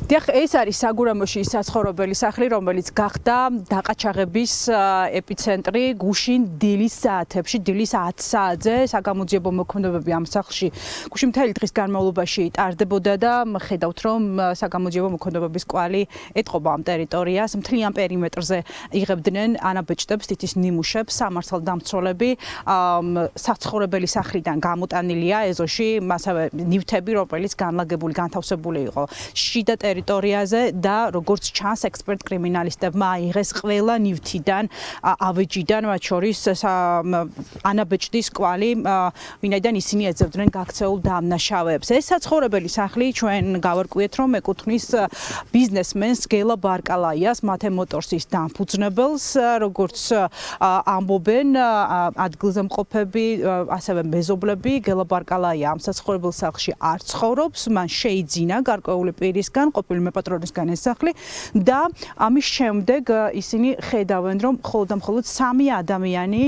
დიახ, ეს არის საგურამოში საცხოვრებელი სახლი, რომელიც გახდა დაყაჩაღების ეპიცენტრი გუშინ დილის საათებში, დილის 10 საათზე საგამოძიებო მოქმედებები ამ სახლში გუშინ მთელი დღის განმავლობაში ტარდებოდა და ხედავთ, რომ საგამოძიებო მოქმედებების კვალი ეტყობა ამ ტერიტორიას, მთლიან პერიმეტრზე იღებდნენ ანაბეჭდებს, თითის ნიმუშებს, სამართალდამცველები, საცხოვრებელი სახლიდან გამოტანილია ეზოში, ასევე ნივთები, რომელიც განლაგებული, განთავსებული იყო შიდა ტერიტორიაზე და როგორც ჩანს ექსპერტ კრიმინალისტებმა აიღეს ყველა ნივთიდან, ავეჯიდან, მათ შორის ანაბეჭდის კვალი, ვინაიდან ისინი ეძებდნენ გაქცეულ დამნაშავეებს. ეს საცხოვრებელი სახლი ჩვენ გავარკვიეთ, რომ ეკუთვნის ბიზნესმენს გელა ბარკალაიას, მათე მოტორსის დამფუძნებელს, როგორც ამბობენ ადგილზე მყოფები, ასევე მეზობლები, გელა ბარკალაია ამ საცხოვრებელ სახლში არ ცხოვრობს, მან შეიძინა გარკვეული პირისგან, ყოფილი მეპატრონისგან ეს სახლი და ამის შემდეგ ისინი ხედავენ, რომ მხოლოდ და მხოლოდ 3 ადამიანი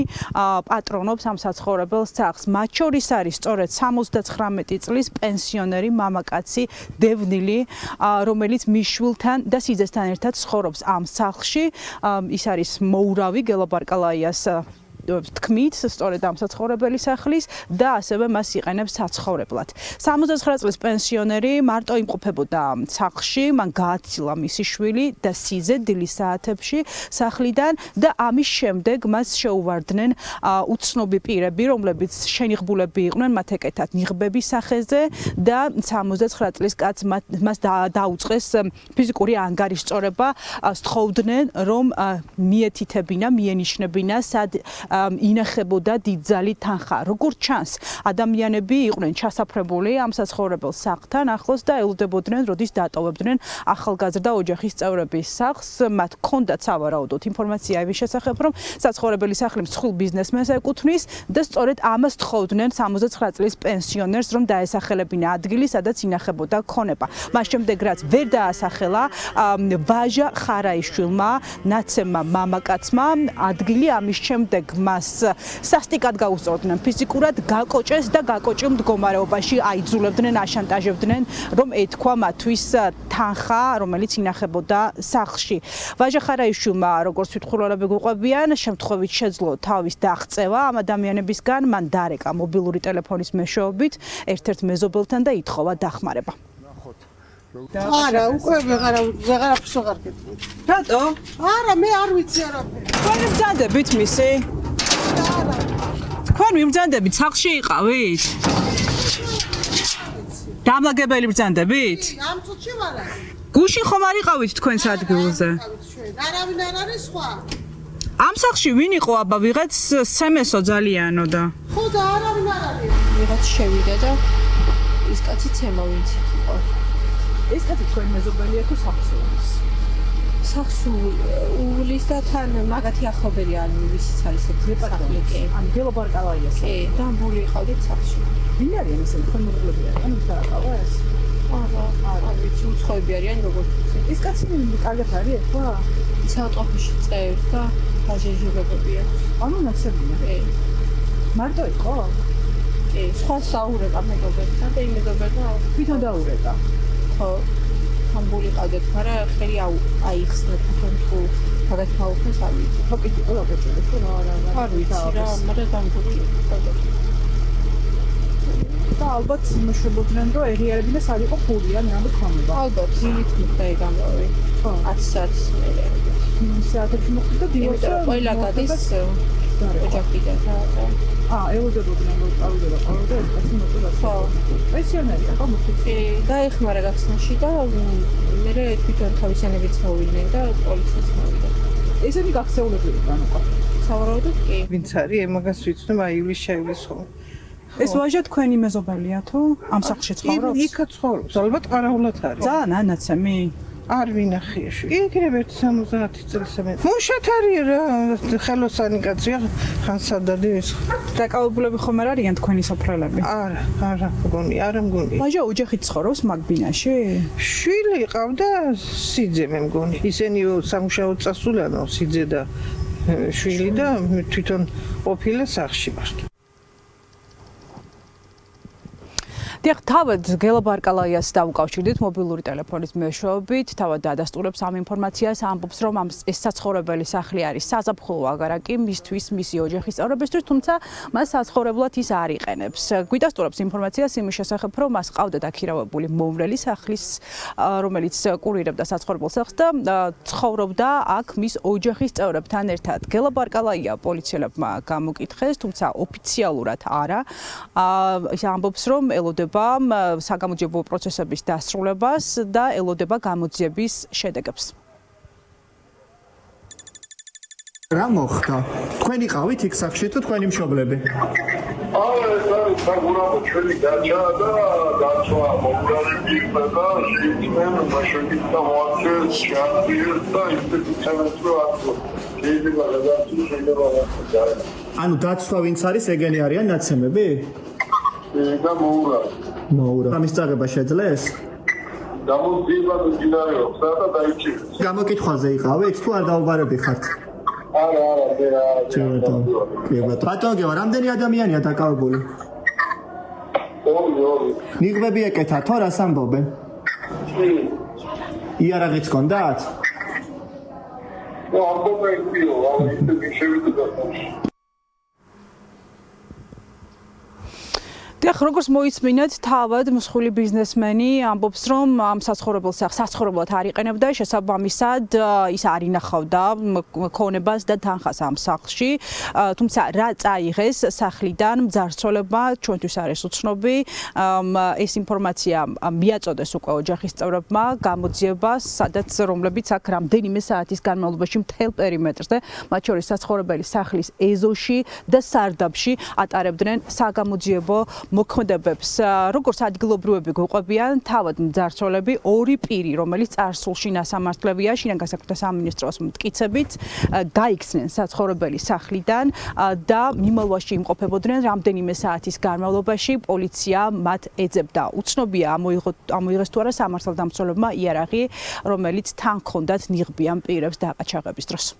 პატრონობს ამ საცხოვრებელ სახლს. მათ შორის არის სწორედ 79 წლის პენსიონერი მამაკაცი დევნილი, რომელიც მის შვილთან და სიძესთან ერთად ცხოვრობს ამ სახლში. ის არის მოურავი გელა ბარკალაიას თქმით, სწორედ ამ საცხოვრებელი სახლის და ასევე მას იყენებს საცხოვრებლად. 79 წლის პენსიონერი მარტო იმყოფებოდა სახლში, მან გააცილა მისი შვილი და სიძე დილის საათებში სახლიდან და ამის შემდეგ მას შეუვარდნენ უცნობი პირები, რომლებიც შენიღბულები იყვნენ მათ ეკეთათ ნიღბების სახეზე და 79 წლის კაცს მას დაუწყეს ფიზიკური ანგარიშწორება, სთხოვდნენ, რომ მიეთითებინა, მieნიშნებინა, სად ინახებოდა დიდძალი თანხა. როგორც ჩანს, ადამიანები იყვნენ ჩასაფრებული ამ საცხოვრებელ სახლთან ახლოს და ელოდებოდნენ, როდის დატოვებდნენ ახალგაზრდა ოჯახის წევრების სახლს. მათ ჰქონდათ სავარაუდოდ ინფორმაცია იმის შესახებ, რომ საცხოვრებელი სახლი მსხვილ ბიზნესმენს ეკუთვნის და სწორედ ამას თხოვდნენ 79 წლის პენსიონერს, რომ დაესახელებინა ადგილი, სადაც ინახებოდა ქონება. მას შემდეგ რაც ვერ დაასახელა ვაჟა ხარაიშვილმა, ნაცემმა მამაკაცმა, ადგილი ამის შემდეგ მას სასტიკად გაუსწორდნენ, ფიზიკურად გაკოჭეს და გაკოჭილ მდგომარეობაში აიძულებდნენ, აშანტაჟებდნენ, რომ ეთქვა მათთვის თანხა, რომელიც ინახებოდა სახლში. ვაჟა ხარაიშვილმა, როგორც თვითმხილველები გვიყვებიან, შემთხვევით შეძლო თავის დაღწევა ამ ადამიანებისგან, მან დარეკა მობილური ტელეფონის მეშვეობით ერთ-ერთ მეზობელთან და ითხოვა დახმარება. არა, უკვე ვეღარაფერს ვეღარ გეტყვი. რატო? არა, მე არ ვიცი არაფერი. თქვენ მიბრძანდებით მისი? არა. თქვენ მიბრძანდებით, სახლში იყავით? დამლაგებელი ბრძანდებით? ამ წუთში ვარა. გუშინ ხომ არ იყავით თქვენს ადგილზე? არავინ არ არის სხვა. ამ სახლში ვინ იყო აბა ვიღაც სემესო ძალიანო და? ხო და არავინ არ არის. ვიღაც შევიდა და ის კაცი ცემავინც იყო. ეს კაცი თქვენ მეზობელია თუ სახსოვნის? სახსულის და თან მაგათი ახლობელი არ ვიცით არის სახლი კი. ან გელა ბარკალაიას. კი, და მული იყავდით სახლში. ვინ არიან ესენი თქვენ მეგობრები არიან? ვის დააკავა ეს? არა, ვიცი უცხოები არიან როგორც ვიცი. ეს კაცი კარგად არის ეხლა? საავტოფისში წევს და დაჟეჟებები აქვს. ანუ ნაცებია. კი. მარტო იყო? კი, სხვა საურეკა მეგობრებთან და იმ მეგობრებთან თვითონ დაურეკა. ხო. ამბული ყავდეთ, მაგრამ ხელი აიხსნეთ თქვენ თუ მაგათ მოვხდეს არ ვიცი. ხო კი, ყველა გეჭირდა თუ რა. არ ვიცი რა, მაგრამ დამბული ყავდეთ. და ალბათ იმუშავებდნენ, რომ ერიარებინა სად იყო ფული ან რა მოხდა. ალბათ დილით მოხდა ეგ ამბავი. ხო. 10 საათის მერე. საათებში მოხდა დილოს. ყველა გადის ოჯახიდან და ელოდებოდნენ რომ წავიდა ყველა და ეს კაცი მოწოდა. ხო. პენსიონერია ხო მოხდა. დაეხმარა გახსნაში და მერე თვითონ თავისიანებით მოვიდნენ და პოლიციას მოვიდა. ესენი გაქცეულები იყვნენ უკვე. სავარაუდოდ კი. ვინც არის, ემაგას ვიცნობ, აი ივლისშევილის ხომ. ეს ვაჟა თქვენი მეზობელია თუ ამ სახლში ცხოვრობს? იქა ცხოვრობს, ალბათ ყარაულად არის. ძალიან ანაცემი. არ ვინახია შვილი. იქნებ 70 წელს მე. მუშათ არის რა, ხელოსანი კაცია, ხან სადადი ის. დაკავებულები ხომ არ არიან თქვენი სოფრელები? არა, მგონი, არა მგონი. ვაჟა ოჯახით ცხოვრობს მაგ ბინაში? შვილი ყავდა სიძე მე მგონი. ისინი სამუშაოდ წასულანო სიძე და შვილი და თვითონ ყოფილა სახლში ვარ. დიახ, თავად გელა ბარკალაიას დავუკავშირდით მობილური ტელეფონის მეშვეობით, თავად დადასტურებს ამ ინფორმაციას, ამბობს, რომ ეს საცხოვრებელი სახლი არის საზაფხულო აგარაკი მისთვის, მისი ოჯახის წევრებისთვის, თუმცა მას საცხოვრებლად ის არ იყენებს. გვიდასტურებს ინფორმაციას იმის შესახებ, რომ მას ყავდა დაქირავებული მომვლელი სახლის, რომელიც კურირებდა საცხოვრებელ სახლს და ცხოვრობდა აქ მის ოჯახის წევრებთან ერთად. გელა ბარკალაია პოლიციელებმა გამოკითხეს, თუმცა ოფიციალურად არა. ის ამბობს, რომ ელოდება საგამოძიებო პროცესების დასრულებას და ელოდება გამოძიების შედეგებს. რა მოხდა? თქვენ იყავით იქ სახლში თუ თქვენი მშობლები? ეს საგურამო ჩვენი გაჩა და დაცვა მომგარები და შეიქმნა მაშინით და მოაწეს შეადგენს და ინსტიტუციებს რო აკეთო. შეიძლება გადაწყვეტოს შეიძლება გადაწყვეტოს. ანუ დაცვა ვინც არის, ეგენი არიან ნაცემები? და მოურა. მოურა. ამის წაღება შეძლეს? გამოძიება მიმდინარეობს და დაიჭირეს. გამოკითხვაზე იყავით თუ არ დაუბარები ხართ? არა, ბატონო, რამდენი ადამიანია დაკავებული? ორი. ნიღბები ეკეთა თო რას ამბობენ? იარაღიც გქონდათ? ამბობენ პიო, ისე შევიდა. დიახ, როგორც მოისმინეთ, თავად მსხვილი ბიზნესმენი ამბობს, რომ ამ საცხოვრებელ სახლს საცხოვრებლად არ იყენებდა, შესაბამისად ის არ ინახავდა ქონებას და თანხას ამ სახლში. თუმცა რა წაიღეს სახლიდან მძარცველებმა ჩვენთვის არის უცნობი. ეს ინფორმაცია მიაწოდეს უკვე ოჯახის წევრებმა გამოძიებას, სადაც რომლებიც აქ რამდენიმე საათის განმავლობაში მთელ პერიმეტრზე, მათ შორის საცხოვრებელი სახლის ეზოში და სარდაფში ატარებდნენ საგამოძიებო მოქმედებებს. როგორც ადგილობრივები გვიყვებიან, თავად მძარცველები ორი პირი, რომელიც წარსულში ნასამართლებია, შინაგან საქმეთა სამინისტროს მტკიცებით, გაიქცნენ საცხოვრებელი სახლიდან და მიმალვაში იმყოფებოდნენ რამდენიმე საათის განმავლობაში. პოლიცია მათ ეძებდა. უცნობია ამოიღეს თუ არა სამართალდამცველებმა იარაღი, რომელიც თან ჰქონდათ ნიღბიან პირებს დაყაჩაღების დროს.